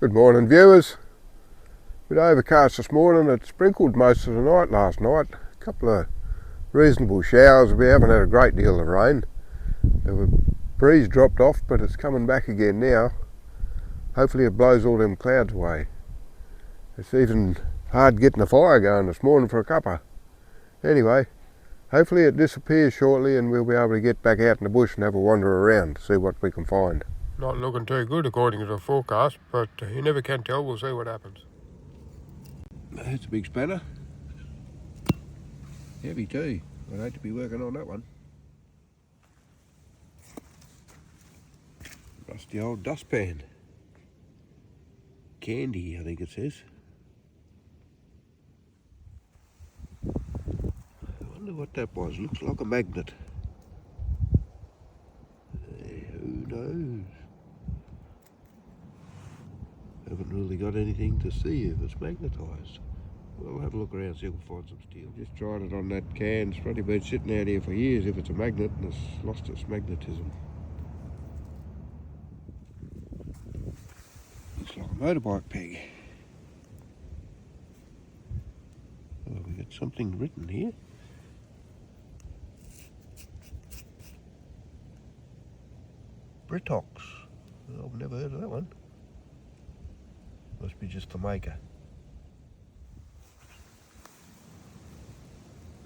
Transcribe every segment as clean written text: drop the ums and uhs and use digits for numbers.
Good morning, viewers. Bit overcast this morning. It sprinkled most of the night last night. A couple of reasonable showers. We haven't had a great deal of rain. The breeze dropped off, but it's coming back again now. Hopefully it blows all them clouds away. It's even hard getting a fire going this morning for a cuppa. Anyway, hopefully it disappears shortly and we'll be able to get back out in the bush and have a wander around, see what we can find. Not looking too good according to the forecast, but you never can tell. We'll see what happens. That's a big spanner. Heavy too. I'd hate to be working on that one. Rusty old dustpan. Candy, I think it says. I wonder what that was. Looks like a magnet. Who knows? Haven't really got anything to see if it's magnetised. We'll have a look around, see if we can find some steel. Just tried it on that can. It's probably been sitting out here for years if it's a magnet and it's lost its magnetism. Looks like a motorbike peg. Oh, we got something written here. Britox. I've never heard of that one. Must be just the maker.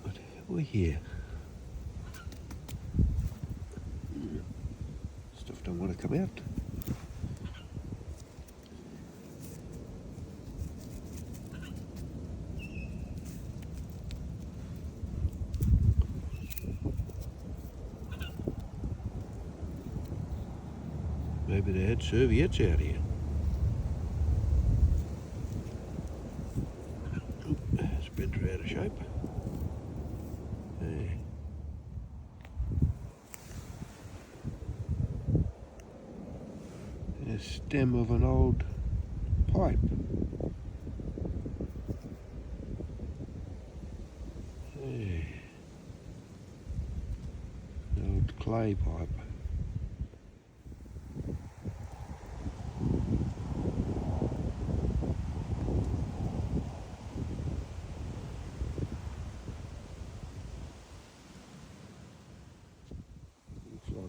What have we here? Stuff don't want to come out. Maybe they had serviettes out here. Splinter out of shape. There. The stem of an old pipe. There. An old clay pipe.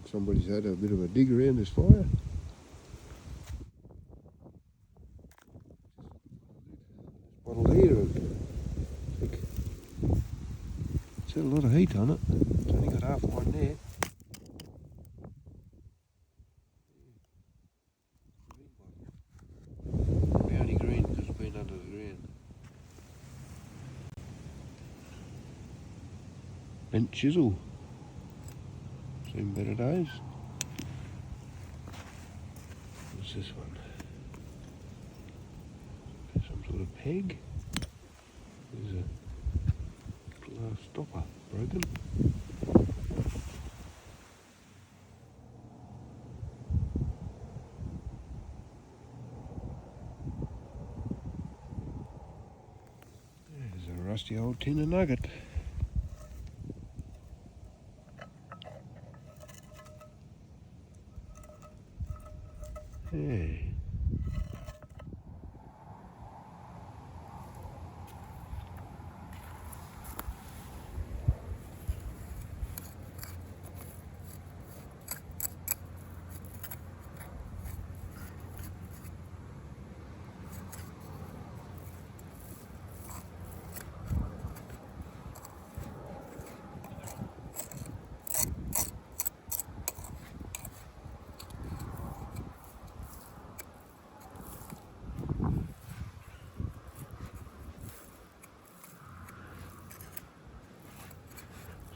Somebody's had a bit of a dig around this fire. Bottle here, it's had a lot of heat on it. It's only got half one there. Browny green because it's been under the ground. Bent chisel. Seen better days. What's this one? Some sort of peg. There's a glass stopper broken. There's a rusty old tin of nugget. Yeah.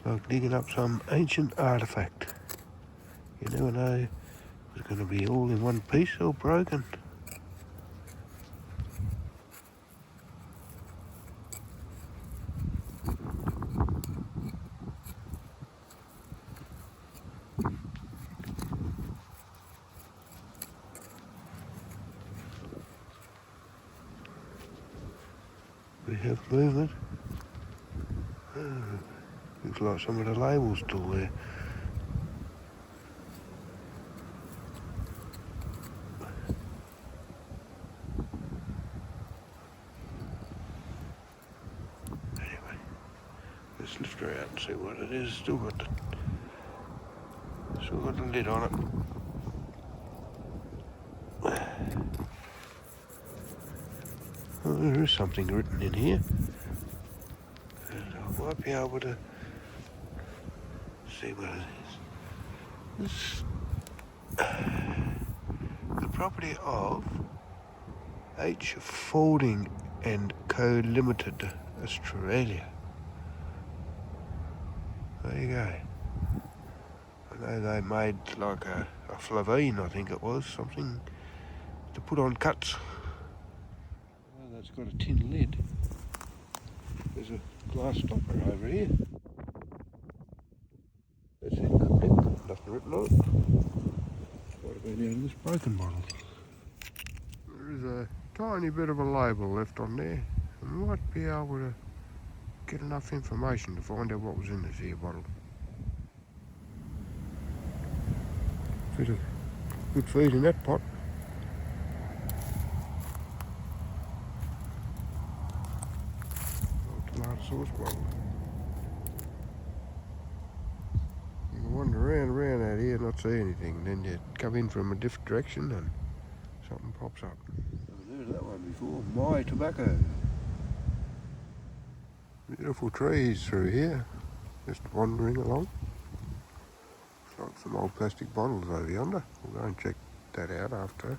Like digging up some ancient artefact. You never know if it's going to be all in one piece or broken. We have movement. Looks like some of the labels still there. Let's lift her out and see what it is. Still got the lid on it. Oh, there is something written in here. And I might be able to see what it is. The property of H. Folding and Co. Limited, Australia. There you go. I know they made like a flavine, I think it was, something to put on cuts. Oh, that's got a tin lid. There's a glass stopper over here. That's it, nothing written on it. Might have been out of this broken bottle. There is a tiny bit of a label left on there. I might be able to get enough information to find out what was in this here bottle. Bit of good feed in that pot. Old tomato sauce bottle. You can wander around out here and not see anything. Then you come in from a different direction and something pops up. Oh, there's that one before. My Tobacco. Beautiful trees through here. Just wandering along. Looks like some old plastic bottles over yonder. We'll go and check that out after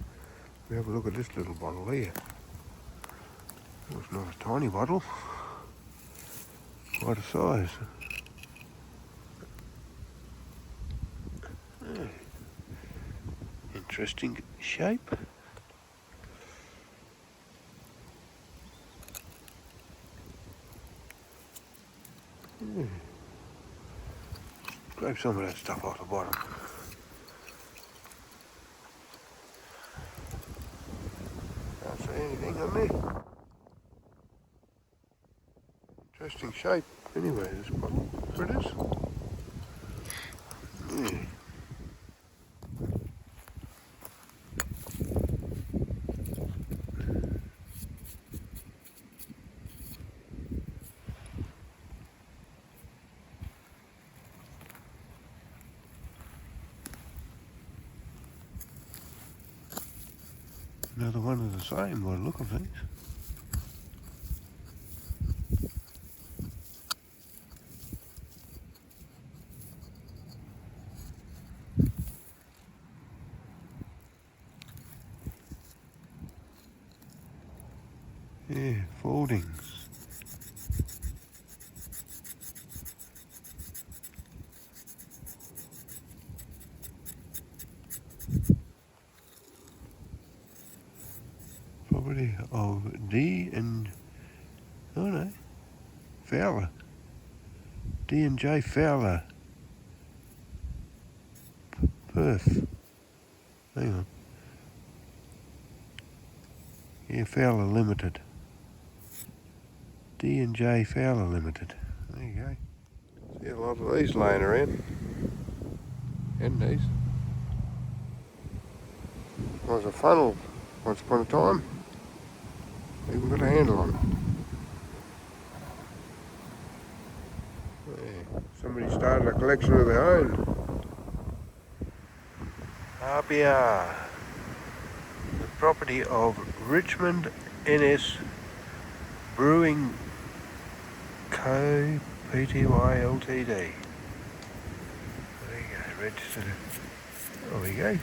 we have a look at this little bottle here. It's not a tiny bottle. Quite a size. Interesting shape. Grab some of that stuff off the bottom. Can't see anything on there. Interesting shape. Anyway, this bottle. There it is. Yeah. Another one of the same by the look of things. Yeah, foldings. Property of D and Fowler. D and J Fowler. Perth. Hang on. Yeah, Fowler Limited. D and J Fowler Limited. There you go. See a lot of these laying around. And these. Was a funnel once upon a time. Even got a handle on it. Yeah, somebody started a collection of their own. Arbia. The property of Richmond NS Brewing Co. Pty Ltd. There you go, registered. There we go.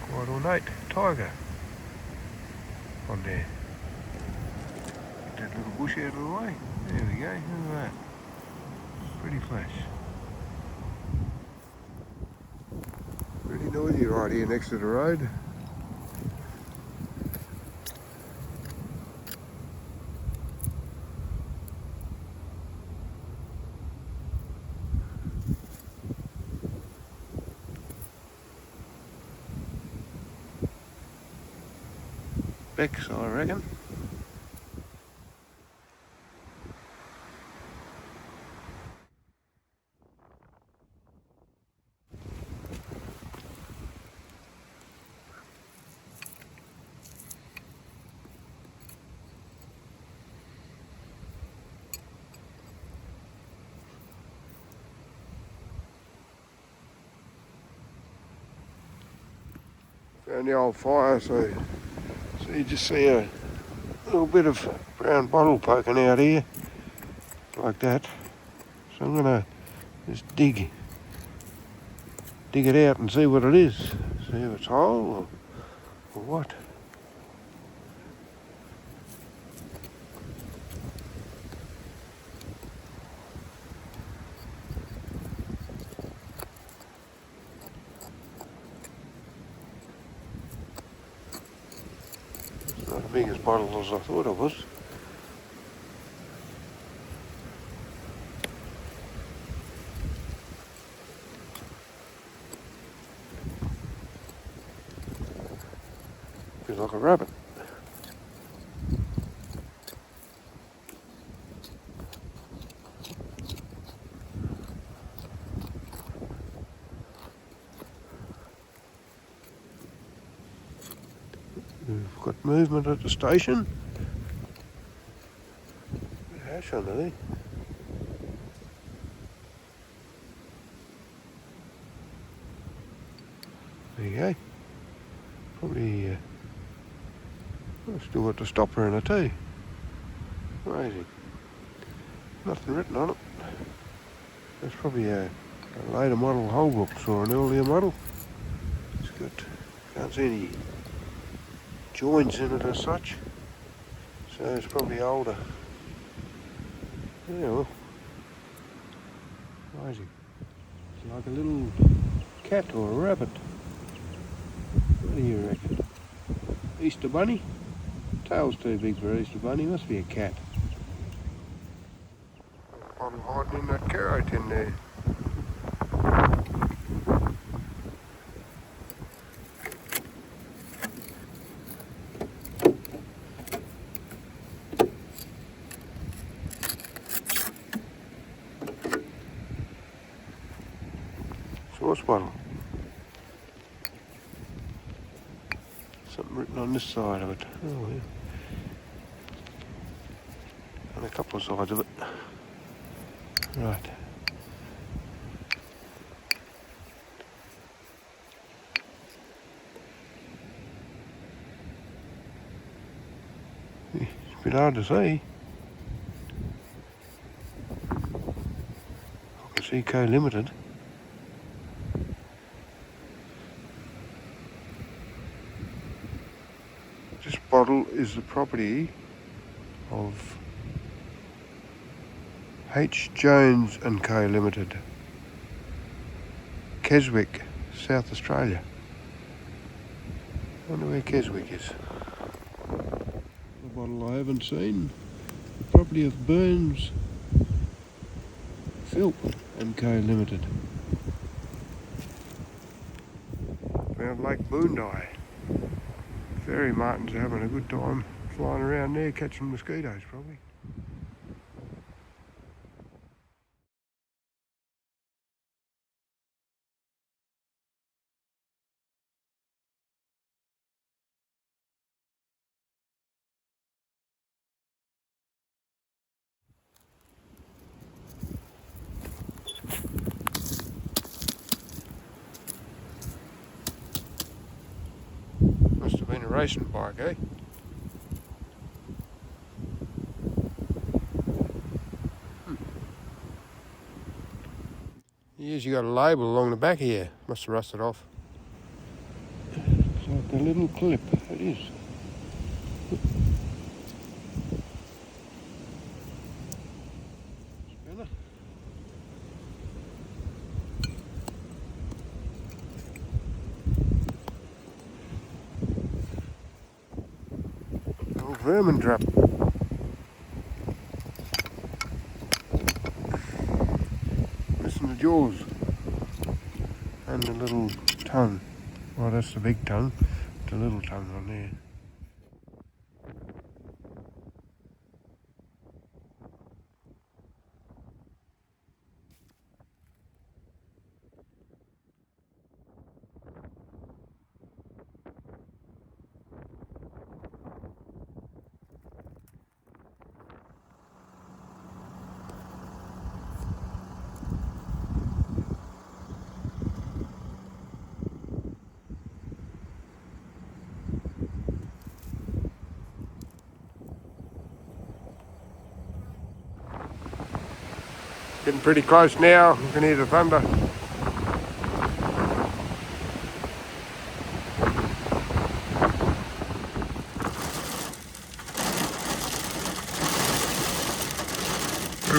Quite ornate tiger on there. Get that little bush out of the way. There we go, look at that. Pretty flash. Pretty noisy right here next to the road. Becks, I reckon. around the old fire, so you just see a little bit of brown bottle poking out here, like that. So I'm gonna just dig it out and see what it is. See if it's whole or what. It's not as big as bottle as I thought it was. Feels like a rabbit. We've got movement at the station. Hash under there. There you go. Probably still got the stopper in it too. Amazing. Nothing written on it. That's probably a later model Holbrooks or an earlier model. It's got, can't see any joints in it as such. So it's probably older. Yeah, well. Amazing. It's like a little cat or a rabbit. What do you reckon? Easter bunny? Tail's too big for Easter bunny, must be a cat. I'm hiding in that carrot in there. Sauce bottle. Something written on this side of it. Oh yeah. And a couple of sides of it. Right. It's a bit hard to see. I can see Co-Limited. This bottle is the property of H. Jones and Co. Limited, Keswick, South Australia. I wonder where Keswick is. A bottle I haven't seen. The property of Burns, Philp and Co. Limited. Around Lake Boondye. Fairy martins are having a good time flying around there, catching mosquitoes probably. Must have been a racing bike, eh? Yes, you got a label along the back here. Must have rusted off. It's like a little clip, it is. Spinner. Old vermin trap. Listen to jaws. And the little tongue. Well, that's the big tongue. The little tongue on there. Getting pretty close now. You can hear the thunder. A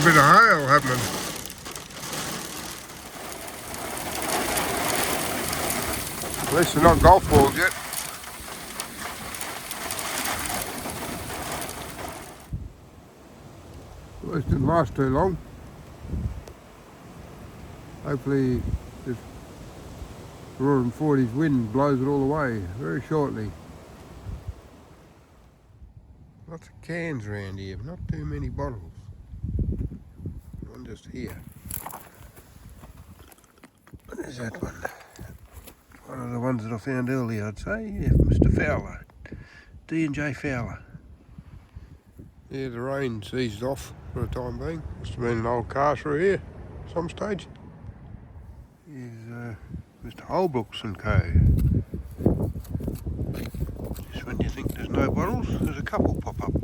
bit of hail happening. At least they're not golf balls yet. At least it didn't last too long. Hopefully this roaring 40s wind blows it all away very shortly. Lots of cans around here, but not too many bottles. One just here. What is that one? One of the ones that I found earlier, I'd say. Yeah, Mr. Fowler. D&J Fowler. Yeah, the rain eased off for the time being. Must have been an old car through here at some stage. Here's Mr. Holbrooks and Co. Just when you think there's no bottles, there's a couple pop up.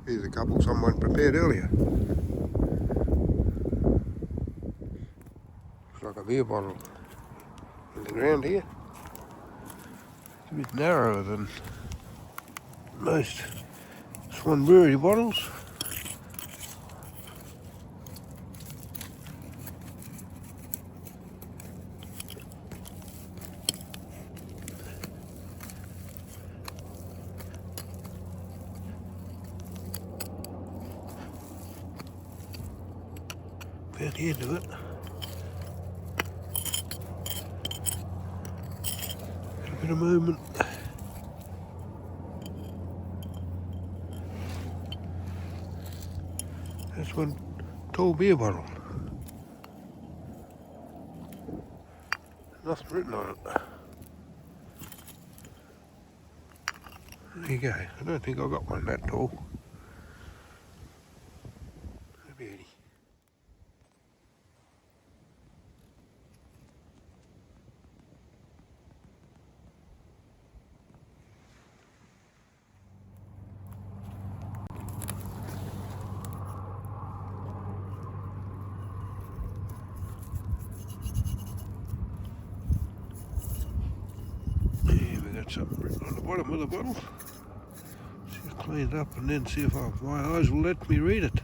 Here's a couple someone prepared earlier. Looks like a beer bottle in the ground here. It's a bit narrower than most Swan Brewery bottles. About the end of it. A bit of movement. That's one tall beer bottle. Nothing written on it. There you go. I don't think I got one that tall. A beauty. Something written on the bottom of the bottle. See if I clean it up and then see if my eyes will let me read it.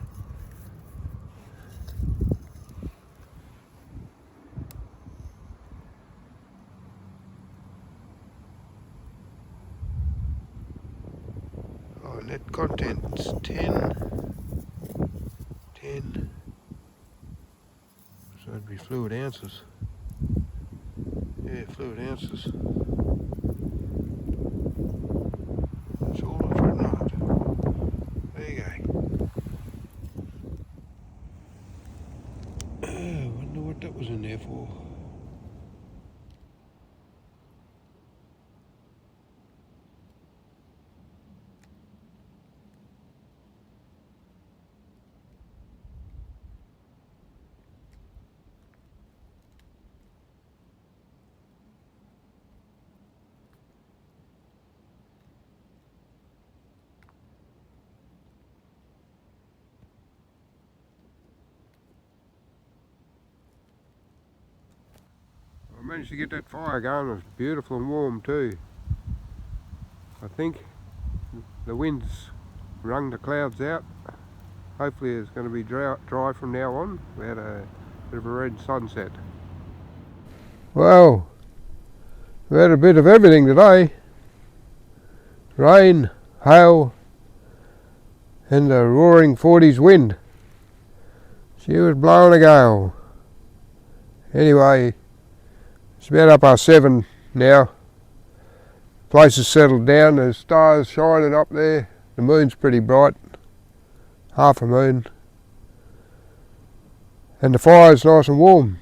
Oh, net contents 10. So it'd be fluid ounces. Yeah, fluid ounces. That's all I've written on it. There you go. I wonder what that was in there for. I managed to get that fire going. It was beautiful and warm too. I think the wind's wrung the clouds out. Hopefully it's going to be dry from now on. We had a bit of a red sunset. Well, we had a bit of everything today. Rain, hail and a roaring 40s wind. She was blowing a gale. Anyway, it's about 7:30 now. Place has settled down, there's stars shining up there. The moon's pretty bright, half a moon. And the fire's nice and warm.